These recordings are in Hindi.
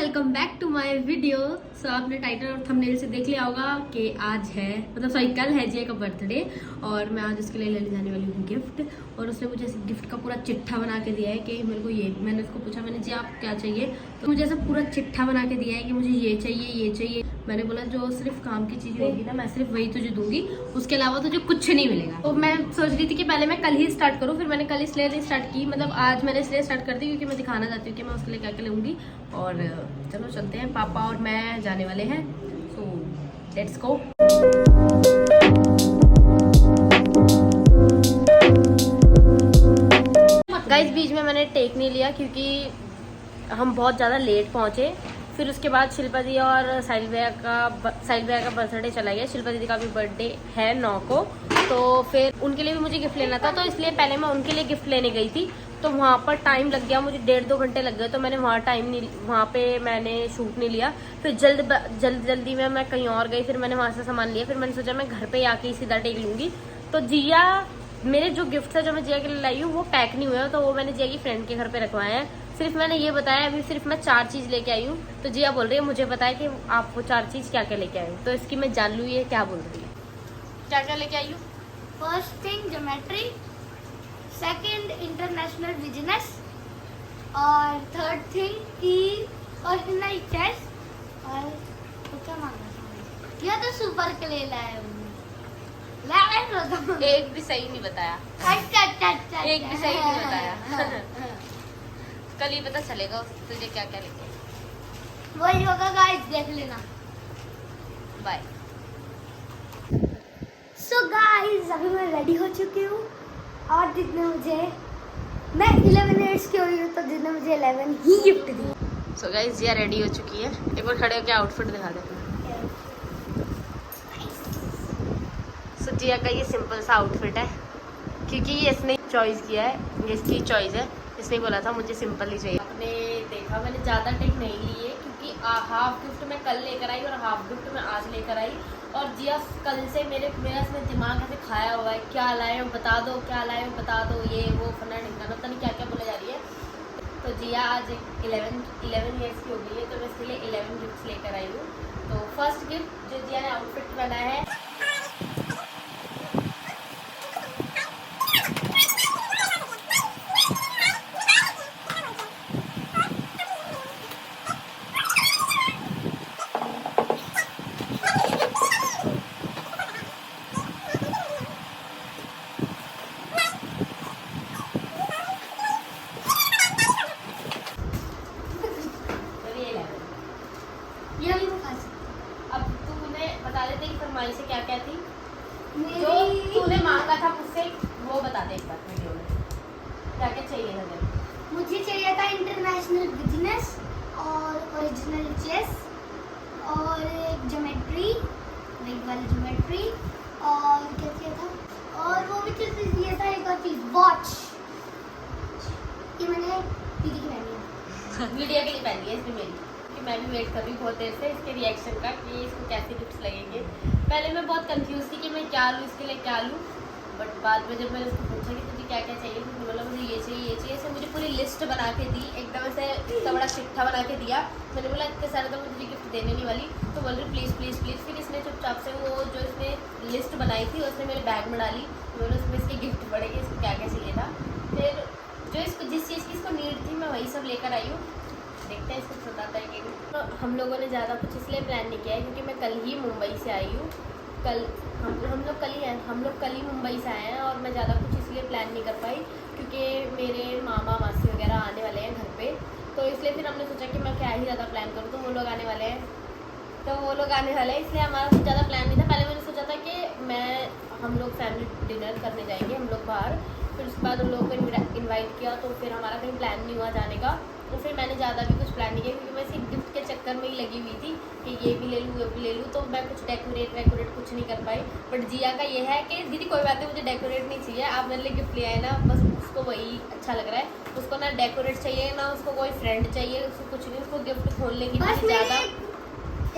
Welcome back to my video. So आपने टाइटल और थंबनेल से देख लिया होगा कि आज है कल है जिया का बर्थडे और मैं आज उसके लिए लेने जाने वाली हूँ गिफ्ट। और उसने मुझे गिफ्ट का पूरा चिट्ठा बना के दिया है कि मेरे को ये, मैंने उसको पूछा मैंने जी आप क्या चाहिए, तो मुझे ऐसा पूरा चिट्ठा बना के दिया है कि मुझे ये चाहिए। मैंने बोला जो सिर्फ काम की चीज़ होगी ना मैं सिर्फ वही तुझे दूंगी, उसके अलावा तुझे कुछ नहीं मिलेगा। तो मैं सोच रही थी कि पहले मैं कल ही स्टार्ट करूँ, फिर मैंने कल इसलिए नहीं स्टार्ट की, मतलब आज मैंने इसलिए स्टार्ट कर दी क्योंकि मैं दिखाना चाहती हूँ कि मैं उसके लिए क्या क्या लूँगी। और चलो चलते हैं, पापा और मैं जाने वाले हैं, सो लेट्स गो। गाइस बीच में मैंने टेक नहीं लिया क्योंकि हम बहुत ज़्यादा लेट पहुँचे। फिर उसके बाद शिल्पा दी और साहिल भैया का बर्थडे चला गया। शिल्पा दीदी का भी बर्थडे है 9 को, तो फिर उनके लिए भी मुझे गिफ्ट लेना था, तो इसलिए पहले मैं उनके लिए गिफ्ट लेने गई थी। तो वहाँ पर टाइम लग गया, मुझे 1.5-2 घंटे लग गए, तो मैंने वहाँ पे मैंने शूट नहीं लिया। फिर जल्दी में मैं कहीं और गई, फिर मैंने वहाँ से सामान लिया। फिर मैंने सोचा मैं घर पे आके ही सीधा टेक लूँगी। तो जिया मेरे जो गिफ्ट है जो मैं जिया के लिए लाई हूँ वो पैक नहीं हुआ, तो वो मैंने जिया की फ्रेंड के घर पे रखवाए हैं। सिर्फ मैंने ये बताया अभी सिर्फ मैं 4 चीज़ लेके आई हूँ, तो जिया बोल रही है मुझे बताया कि आप वो 4 चीज़ क्या क्या लेके आए हो, तो इसकी मैं जान लूँ ये क्या बोल रही है। क्या क्या लेके आई हूँ? First thing geometry, second international business, और थर्ड थिंग की ओरिजिनल चेस, और तो क्या मांगा था ये तो सुपर के ले लाया हूँ। एक भी सही नहीं बताया। अच्छा एक भी सही नहीं बताया। कल ही पता चलेगा तुझे क्या क्या लेके। वही होगा गाइस, देख लेना। बाय। सो गाइस अभी मैं रेडी हो चुकी हूँ और जितने मुझे मैं 11 इयर्स की हुई हूँ, तो जितने मुझे 11 ही गिफ्ट दी। सो गाइस जिया रेडी हो चुकी है, एक बार खड़े होकर आउटफिट दिखा दे। सो जिया का ये सिंपल सा आउटफिट है क्योंकि ये इसने चॉइस किया है, ये इसकी चॉइस है। इसने बोला था मुझे सिंपल ही चाहिए। आपने देखा मैंने ज़्यादा टेक नहीं ली है क्योंकि हाफ गिफ्ट मैं कल लेकर आई और हाफ गिफ्ट मैं आज लेकर आई। और जिया कल से मेरा इसमें दिमाग ऐसे खाया हुआ है, क्या लाए हो बता दो, क्या लाए हो बता दो, ये वो फना ढिंगा पता नहीं क्या क्या बोला जा रही है। तो जिया आज 11 ईयर्स की हो गई है, तो मैं इसके लिए 11 गिफ्ट लेकर आई हूँ। तो फर्स्ट गिफ्ट जो जिया ने आउटफिट बनाया है, ये भी मैं खा सकती अब तूने बता देते कि फरमाइश क्या क्या थी हूँ। जो तूने मांगा था मुझसे, वो बता दे एक बार वीडियो में क्या क्या चाहिए था तेरे। मुझे चाहिए था इंटरनेशनल बिजनेस और ओरिजिनल चेस और ज्योमेट्री, बिग वाली ज्योमेट्री, और क्या चाहिए था, और वो भी चीज़ चाहिए था, एक और चीज़ वॉच। ये मैंने दीदी की पहनी है। वीडियो के लिए पहनी है इसने मेरी, कि मैं भी वेट कर रही हूँ बहुत देर से इसके रिएक्शन का कि इसको कैसे गिफ्ट्स लगेंगे। पहले मैं बहुत कंफ्यूज थी कि मैं क्या लूँ इसके लिए क्या लूँ, बट बाद में जब मैंने उसको पूछा कि तुझे क्या क्या चाहिए, तो बोला मुझे ये चाहिए ऐसे मुझे पूरी लिस्ट बना के दी, एकदम से इतना बड़ा चिट्ठा बना के दिया। मैंने बोला इतने सारे तो मैं तुझे गिफ्ट देने नहीं वाली, तो बोल रही प्लीज़ प्लीज़ प्लीज़। फिर इसने चुपचाप से वो जो इसने लिस्ट बनाई थी उसने मेरे बैग में डाली, मैंने उसमें इसके गिफ्ट पड़ेंगे, इसको क्या क्या चाहिए था। फिर जो इसको जिस चीज़ की इसको नीड थी मैं वही सब लेकर आई हूँ। देखते हैं इसको पसंद आता है कि नहीं। तो हम लोगों ने ज़्यादा कुछ इसलिए प्लान नहीं किया है क्योंकि मैं कल ही मुंबई से आई हूँ। हम लोग कल ही मुंबई से आए हैं और मैं ज़्यादा कुछ इसलिए प्लान नहीं कर पाई क्योंकि मेरे मामा मासी वगैरह आने वाले हैं घर पे, तो इसलिए फिर हमने सोचा कि मैं क्या ही ज़्यादा प्लान करूँ, तो वो लोग आने वाले हैं इसलिए हमारा कुछ ज़्यादा प्लान नहीं था। पहले मैंने सोचा था कि हम लोग फैमिली डिनर करने जाएंगे हम लोग बाहर, फिर उसके बाद उन लोगों को इन्वाइट किया, तो फिर हमारा कहीं प्लान नहीं हुआ जाने का। तो फिर मैंने ज़्यादा भी कुछ प्लान नहीं किया क्योंकि मैं सिर्फ गिफ्ट के चक्कर में ही लगी हुई थी कि ये भी ले लूँ, ये भी ले लूँ, तो मैं कुछ डेकोरेट कुछ नहीं कर पाई। बट जिया का ये है कि दीदी कोई बात नहीं, मुझे डेकोरेट नहीं चाहिए, आप मेरे लिए गिफ्ट ले आए ना, बस उसको वही अच्छा लग रहा है। उसको ना डेकोरेट चाहिए ना उसको कोई फ्रेंड चाहिए, उसको कुछ नहीं, उसको गिफ्ट खोलने की ज़्यादा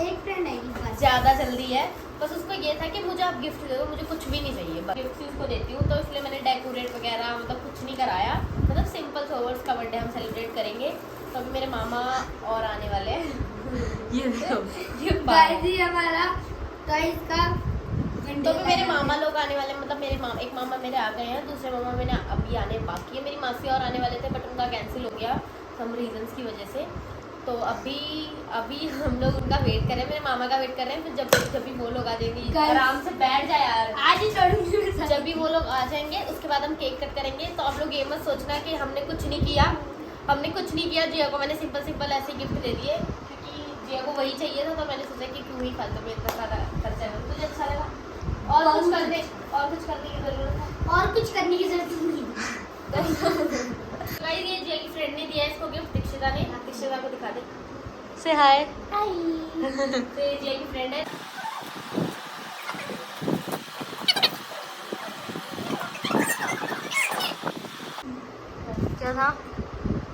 एक फ्रेंड आएगी बस। ज़्यादा जल्दी है, बस उसको ये था कि मुझे आप गिफ्ट दे दो, मुझे कुछ भी नहीं चाहिए, गिफ्ट उसको देती हूँ। तो इसलिए मैंने डेकोरेट वगैरह मतलब कुछ नहीं कराया, मतलब सिंपल सोवर्स का बर्थडे हम सेलिब्रेट करेंगे। तो अभी मेरे मामा और आने वाले हैं। ये देखो, ये गाइस ये हमारा गाइस का तो भी मेरे मामा लोग आने वाले हैं, मतलब मेरे मामा, एक मामा मेरे आ गए हैं, दूसरे मामा मेरे अभी आने बाकी है। मेरी मासी और आने वाले थे बट उनका कैंसिल हो गया सम रीजंस की वजह से। तो अभी हम लोग उनका वेट कर रहे हैं, मेरे मामा का वेट कर रहे हैं। फिर जब भी वो लोग आ जाएंगे, आराम से बैठ जाए यार, आज ही छोड़ूंगी। जब भी वो लोग आ जाएंगे उसके बाद हम केक कट करेंगे। तो आप लोग ये मत सोचना कि हमने कुछ नहीं किया, हमने कुछ नहीं किया। जिया को मैंने सिंपल ऐसे गिफ्ट दे दिए क्योंकि जिया को वही चाहिए था। तो मैंने सोचा कि क्यों ही फालतू में इतना सारा खर्चा है, तुझे अच्छा लगा और कुछ करने की जरूरत है, और कुछ करने की जरूरत नहीं। गाइस ये जिया की फ्रेंड ने दिया है इसको गिफ्ट, दीक्षिता ने। दीक्षिता को दिखा दे, से हाय। हाय। तो ये जिया की फ्रेंड है। क्या था?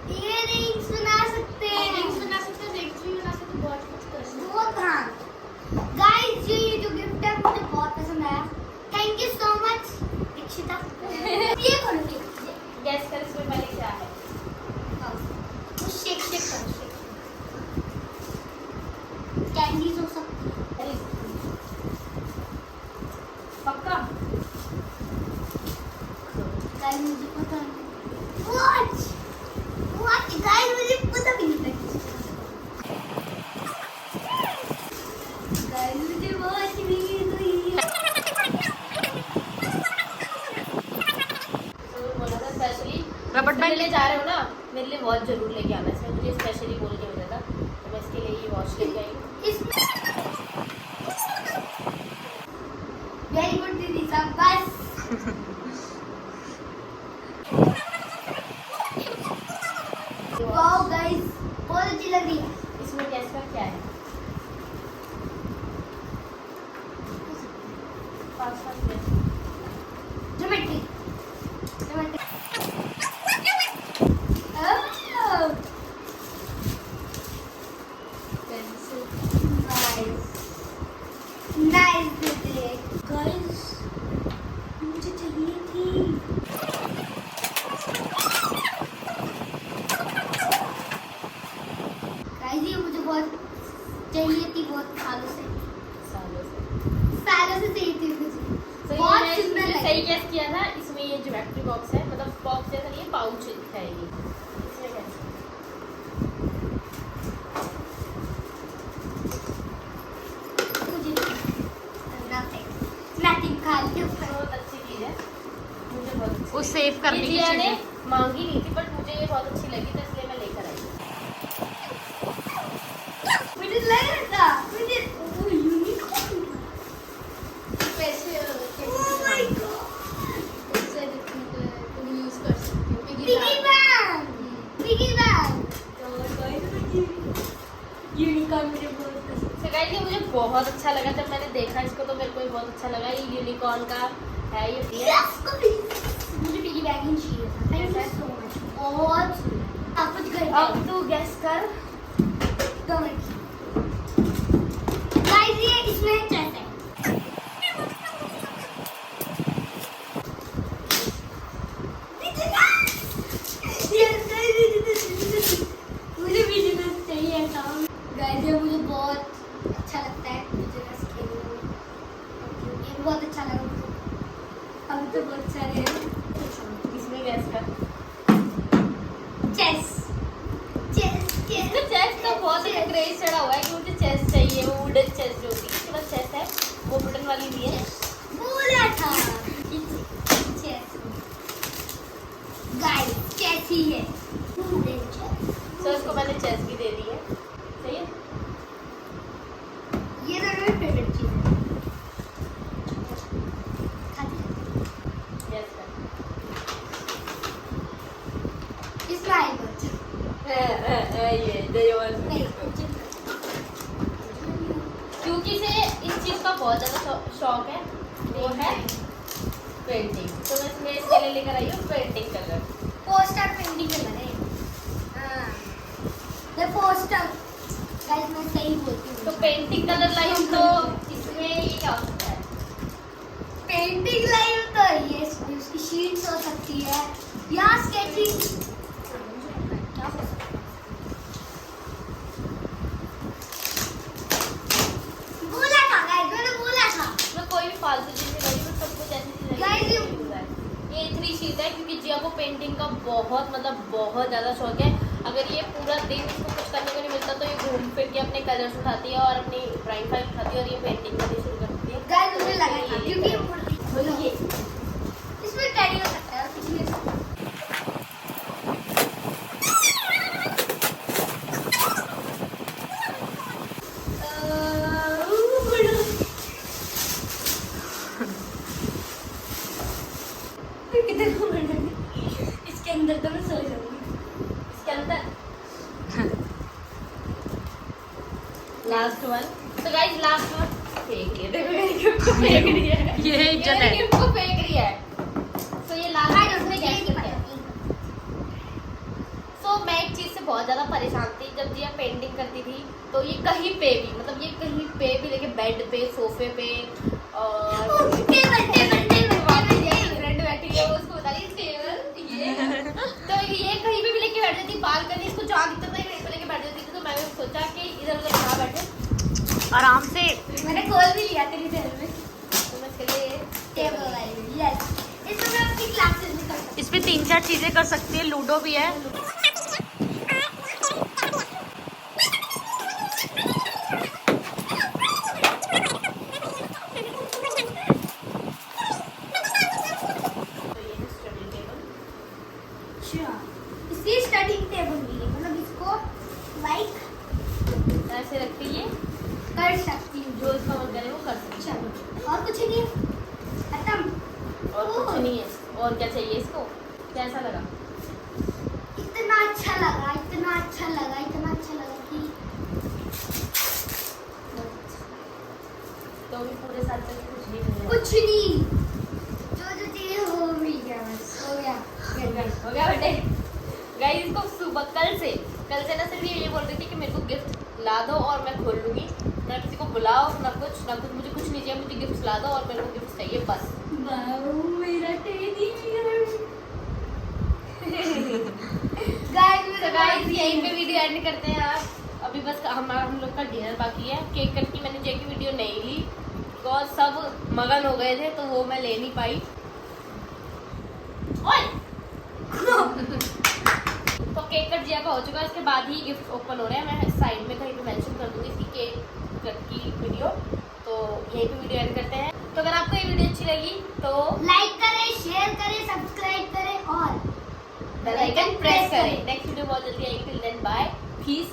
इयररिंग्स बना सकते हैं, रिंग्स बना सकते हैं, रिंग्स भी बना सकते हैं, बहुत कुछ कर सकते हैं। बहुत हाँ गाइस ये जो गिफ्ट है मुझे बहुत पसंद आया, थैंक यू सो मच दीक्षिता। ये खोलूंगी, गैस कर इसमें पहले क्या है। कुछ शेक करो, कैंडीज हो सकती है। पक्का गाइस मुझे पता नहीं, व्हाट गाइस मुझे पता भी नहीं था। गाइस मुझे बहुत नींद हुई है। तो बोला था स्पेशली रबड़ बैंड ले जा रहे हो ना, मेरे लिए वॉच जरूर लेके आना। इसमें मुझे स्पेशली बोल के मिला था, तो मैं इसके लिए ये वॉच लेके आई हूँ। वेरी गुड दीदी साहब, बस वाओ गाइस बहुत अच्छी लग रही है। इसमें गैस का क्या है? Fast gas. ज्योमेट्री नाइस दीदी। गाइस मुझे चाहिए थी। गाइस ये मुझे बहुत चाहिए थी, बहुत सालों से चाहिए थी मुझे। तो बहुत ये सुंदर मैंने लगी। सही गैस किया था। इसमें ये ज्योमेट्री बॉक्स है, मतलब बॉक्स जैसा नहीं है, पाउच है ये। इसमें क्या है? नथिंग खाली बहुत अच्छी चीज है, मुझे बहुत अच्छी वो सेव करने ये की जिया ने चीज़ मांगी नहीं थी बट मुझे ये बहुत अच्छी लगी, तो इसलिए मैं लेकर आई। मुझे लग रहा था मुझे वो unicorn special. Oh my God से तुम यूज कर सकते हो पिगी बैंक यूनिकॉर्न मुझे बहुत पसंद। तो गाइस ये मुझे बहुत अच्छा लगा, जब मैंने देखा इसको तो मेरे को भी बहुत अच्छा लगा। ये यूनिकॉर्न का है ये। मुझे पिगी बैंक ही चाहिए था। थैंक यू सो मच, बहुत सुंदर। आप कुछ घर अब तू गैस कर। गाइस ये इसमें चेस है। मुझे बिजनेस चाहिए था। गाइस ये मुझे बहुत अच्छा लगता है बिजनेस खेलने में, ये बहुत अच्छा लगा मुझे। अब तो बहुत सारे हैं। इसमें गैस कर। चेस इसमें चेस तो बहुत ही क्रेज चढ़ा हुआ है कि मुझे चेस चाहिए, वो वुडन चेस जो होती है। इसके पास चेस है, वो वुडन वाली नहीं है। बोला था चेस। गाइस चेस ही है। तो इसको मैंने चेस भी दे दी है। सही है। ये तो मेरी फेवरेट चीज है। गैस कर। इसमें आई मत। ये वाला। नहीं क्योंकि से इस चीज का बहुत ज्यादा शौक है, वो है पेंटिंग। तो मैं इसमें इसके लिए लेकर आई हूँ पेंटिंग कलर। पोस्टर पेंटिंग कर रहे हैं। द पोस्टर गाइस मैं सही बोलती हूँ। तो पेंटिंग कलर लाइव तो इसमें ये क्या हो सकता है? पेंटिंग लाइव तो ये उसकी शीट्स हो सकती है या स्केचिंग। क्या हो सकता है? बोला था गाइस, मैंने बोला था। मैं कोई भी फालतू चीज नहीं करी, मैं सब कुछ ऐसी चीज Guys, ये 3 शीट है क्योंकि जिया को पेंटिंग का बहुत ज़्यादा शौक है। अगर ये पूरा दिन इसको कुछ करने को नहीं मिलता तो ये घूम फिर के अपने कलर्स उठाती है और अपनी ड्राइंग फाइल उठाती है और ये पेंटिंग करनी शुरू करती है। गाइस मुझे लगा था क्योंकि बोलो ये इसमें टेडी हो सकता है और कुछ नहीं हो सकता। कितने को बनानी? इसके अंदर तो मैं सो जाऊंगी। इसके अंदर लास्ट वन। तो गाइस लास्ट वन फेंक ये देखो मेरी गिफ्ट को फेंक रही है। ये इज्जत है। गिफ्ट को फेंक रही है। तो ये लास्ट गाइस वन मुझे में ये गैस नहीं करते हैं। पता। तो मैं एक चीज से बहुत ज्यादा परेशान थी जब जिया पेंटिंग करती थी। तो ये कहीं पे भी मतलब ये कहीं पे भी लेके बेड पे सोफे पे और टेबल टेबल टेबल फ्रेंड बैठी है वो उसको बता रही टेबल ये तो ये कहीं पे भी लेके बैठ जाती बालकनी इसको जहाँ दिखता था यहीं पे लेके बैठ जाती थी। तो मैंने सोचा कि इधर उधर ना बैठे आराम से। मैंने खोल भी लिया तेरी देर में तो मैं इसके लिए टेबल वाली। यस इसमें मैं अपनी क्लासेस भी कर सकती इसमें 3-4 चीजें कर सकती है, लूडो भी है। तो ये है स्टडी टेबल। हूँ। अच्छा इसकी स्टडी टेबल भी है मतलब इसको लाइक ऐसे रखती है कर सकती हूँ। जो इसका मन करे वो कर सकती चलो और कुछ नहीं खत्म। है और कुछ नहीं है। और क्या चाहिए इसको? कैसा लगा? इतना अच्छा लगा इतना अच्छा लगा इतना अच्छा लगा कि तो भी पूरे साल तक कुछ नहीं मिला। कुछ नहीं जो जो चाहिए वो मिल गया बस हो गया। हो गया बेटे। गाइस इसको सुबह कल से ना सिर्फ ये बोल रही थी कि मेरे को गिफ्ट ला दो और मैं खोल लूंगी। ना किसी को बुलाओ ना कुछ मुझे कुछ नहीं चाहिए। मुझे गिफ्ट ला दो और मेरे को गिफ्ट चाहिए बस। मेरा टेडी तो गाइस यहीं पे वीडियो एंड करते हैं आज। अभी बस हम लोग का डिनर बाकी है। केक कट की मैंने जे की वीडियो नहीं ली बिकॉज सब मगन हो गए थे तो वो मैं ले नहीं पाई। ओए तो केक कट जिया का हो चुका है। इसके बाद ही गिफ्ट ओपन हो रहे हैं। मैं साइड में कहीं पे मेंशन कर दूंगी इसकी केक कट की वीडियो। तो यहीं पे वीडियो एंड करते हैं। तो अगर आपको ये वीडियो अच्छी लगी तो लाइक करें शेयर करें सब्सक्राइब करें और बेल आइकन प्रेस करें। नेक्स्ट वीडियो बहुत जल्दी आएगी। Till then bye piece